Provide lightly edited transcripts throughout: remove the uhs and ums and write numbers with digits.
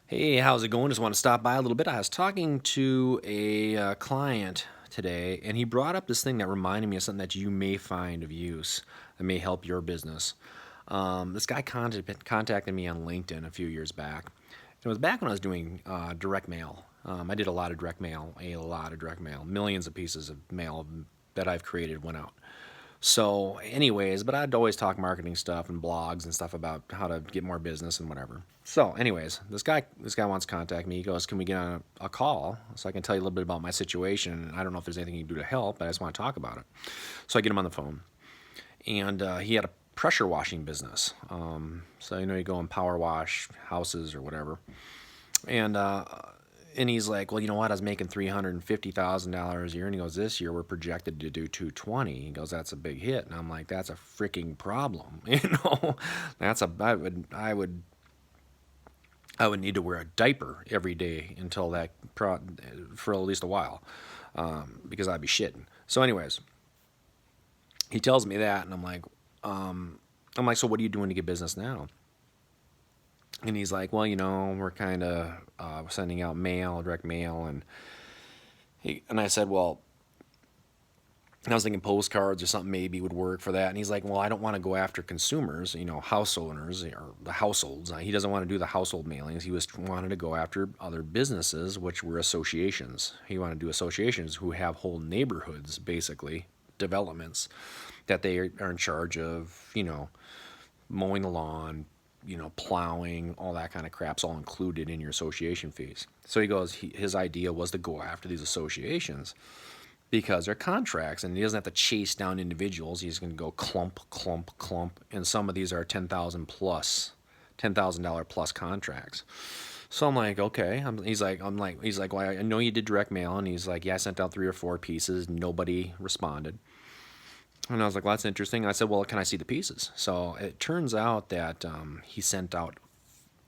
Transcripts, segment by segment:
Hey, how's it going? Just want to stop by a little bit. I was talking to a client today, and he brought up this thing that reminded me of something that you may find of use that may help your business. This guy contacted me on LinkedIn a few years back. It was back when I was doing direct mail. I did a lot of direct mail. Millions of pieces of mail that I've created went out. So, anyways, but I'd always talk marketing stuff and blogs and stuff about how to get more business and whatever. So, anyways, this guy wants to contact me. He goes, "Can we get on a call so I can tell you a little bit about my situation? And I don't know if there's anything you can do to help, but I just want to talk about it." So I get him on the phone, and he had a pressure washing business. So you go and power wash houses or whatever, and and he's like, "Well, you know what? I was making $350,000 a year." And he goes, "This year we're projected to do 220." He goes, "That's a big hit." And I'm like, "That's a freaking problem." That's a I would need to wear a diaper every day until for at least a while, because I'd be shitting. So, anyways, he tells me that, and I'm like, "So what are you doing to get business now?" And he's like, "Well, we're kind of sending out mail, direct mail," and I said, "Well," and I was thinking postcards or something maybe would work for that. And he's like, "Well, I don't want to go after consumers, house owners or the households." He doesn't want to do the household mailings. He wanted to go after other businesses, which were associations. He wanted to do associations who have whole neighborhoods, basically developments that they are in charge of, mowing the lawn, plowing, all that kind of crap's all included in your association fees. So he goes, his idea was to go after these associations because they're contracts, and he doesn't have to chase down individuals. He's going to go clump, clump, clump, and some of these are $10,000 plus contracts. So I'm like, okay. He's like, "Well, I know you did direct mail," and he's like, "Yeah, I sent out 3 or 4 pieces. Nobody responded." And I was like, "Well, that's interesting." I said, "Well, can I see the pieces?" So it turns out that he sent out.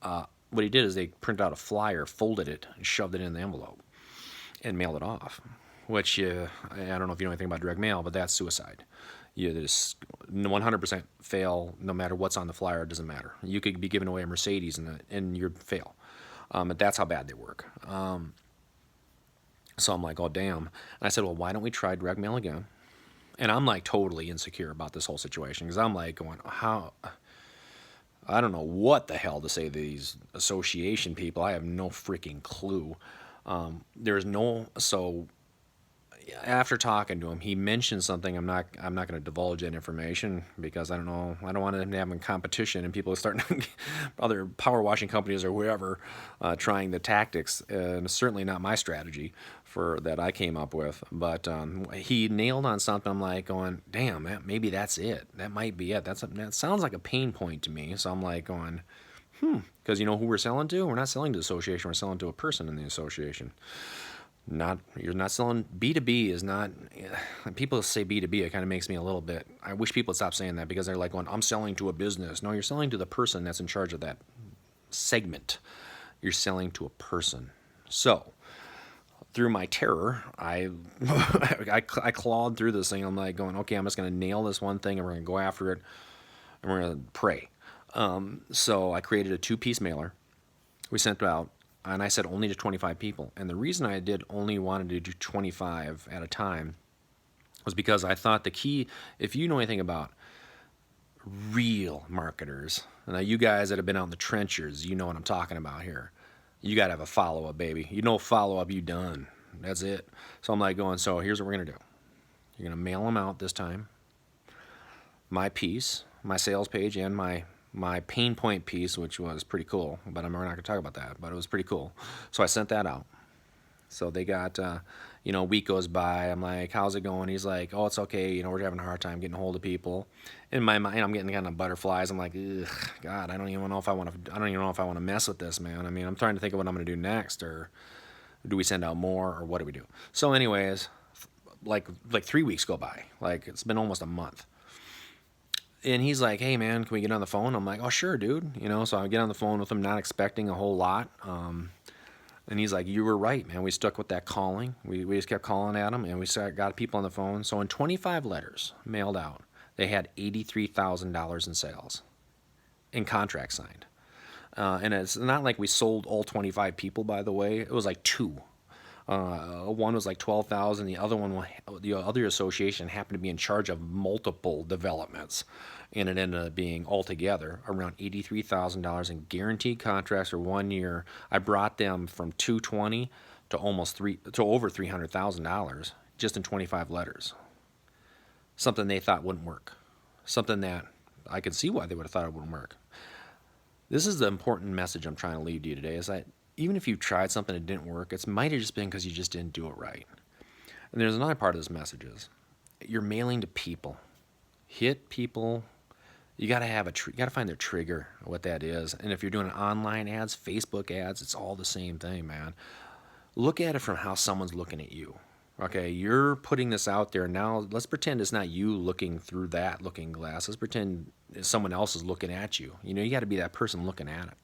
What he did is they printed out a flyer, folded it, and shoved it in the envelope, and mailed it off. Which I don't know if you know anything about direct mail, but that's suicide. You just 100% fail no matter what's on the flyer. It doesn't matter. You could be giving away a Mercedes and you'd fail. But that's how bad they work. So I'm like, "Oh, damn." And I said, "Well, why don't we try direct mail again?" And I'm like totally insecure about this whole situation because I'm like going, how, I don't know what the hell to say to these association people. I have no freaking clue. There's no, so after talking to him, he mentioned something. I'm not going to divulge that information because I don't know. I don't want him to have a competition and people are starting other power washing companies or whoever trying the tactics. And it's certainly not my strategy for that I came up with. But he nailed on something. I'm like going, damn, maybe that's it. That might be it. That sounds like a pain point to me. So I'm like going, because you know who we're selling to? We're not selling to the association. We're selling to a person in the association. You're not selling B2B is not. People say B2B, it kind of makes me a little bit. I wish people would stop saying that because they're like going, "I'm selling to a business." No, you're selling to the person that's in charge of that segment. You're selling to a person. So through my terror, I clawed through this thing. I'm like going, okay, I'm just going to nail this one thing and we're going to go after it and we're going to pray. So I created a 2-piece mailer. We sent it out, and I said only to 25 people. And the reason I did only wanted to do 25 at a time was because I thought the key, if you know anything about real marketers, now you guys that have been out in the trenches, you know what I'm talking about here. You got to have a follow-up, baby. You know follow-up, you done. That's it. So I'm like going, so here's what we're going to do. You're going to mail them out this time. My piece, my sales page, and my pain point piece, which was pretty cool, but we're not going to talk about that, but it was pretty cool. So I sent that out. So they got, a week goes by. I'm like, "How's it going?" He's like, "Oh, it's okay. We're having a hard time getting a hold of people." In my mind, I'm getting kind of butterflies. I'm like, ugh, God, I don't even know if I want to mess with this, man. I mean, I'm trying to think of what I'm going to do next, or do we send out more, or what do we do? So anyways, like 3 weeks go by. Like it's been almost a month. And he's like, "Hey, man, can we get on the phone?" I'm like, "Oh, sure, dude." So I get on the phone with him, not expecting a whole lot. And he's like, "You were right, man. We stuck with that calling. We just kept calling at him, and we got people on the phone." So in 25 letters mailed out, they had $83,000 in sales, in contracts signed. And it's not like we sold all 25 people, by the way. It was like two. One was like 12,000. The other association happened to be in charge of multiple developments, and it ended up being altogether around $83,000 in guaranteed contracts for 1 year. I brought them from 220 to over $300,000 just in 25 letters. Something they thought wouldn't work. Something that I could see why they would have thought it wouldn't work. This is the important message I'm trying to leave to you today: is that even if you tried something that didn't work, it might have just been because you just didn't do it right. And there's another part of this message is you're mailing to people. Hit people. You got to you got to find their trigger, what that is. And if you're doing online ads, Facebook ads, it's all the same thing, man. Look at it from how someone's looking at you. Okay, you're putting this out there now. Let's pretend it's not you looking through that looking glass. Let's pretend someone else is looking at you. You got to be that person looking at it.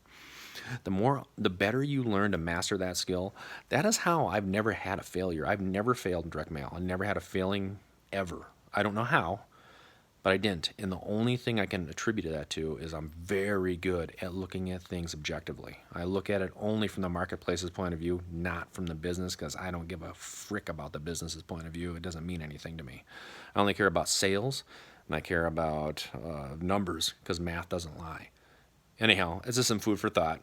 The better you learn to master that skill. That is how I've never had a failure. I've never failed in direct mail. I never had a failing ever. I don't know how, but I didn't. And the only thing I can attribute that to is I'm very good at looking at things objectively. I look at it only from the marketplace's point of view, not from the business, because I don't give a frick about the business's point of view. It doesn't mean anything to me. I only care about sales, and I care about numbers, because math doesn't lie. Anyhow, it's just some food for thought.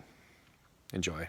Enjoy.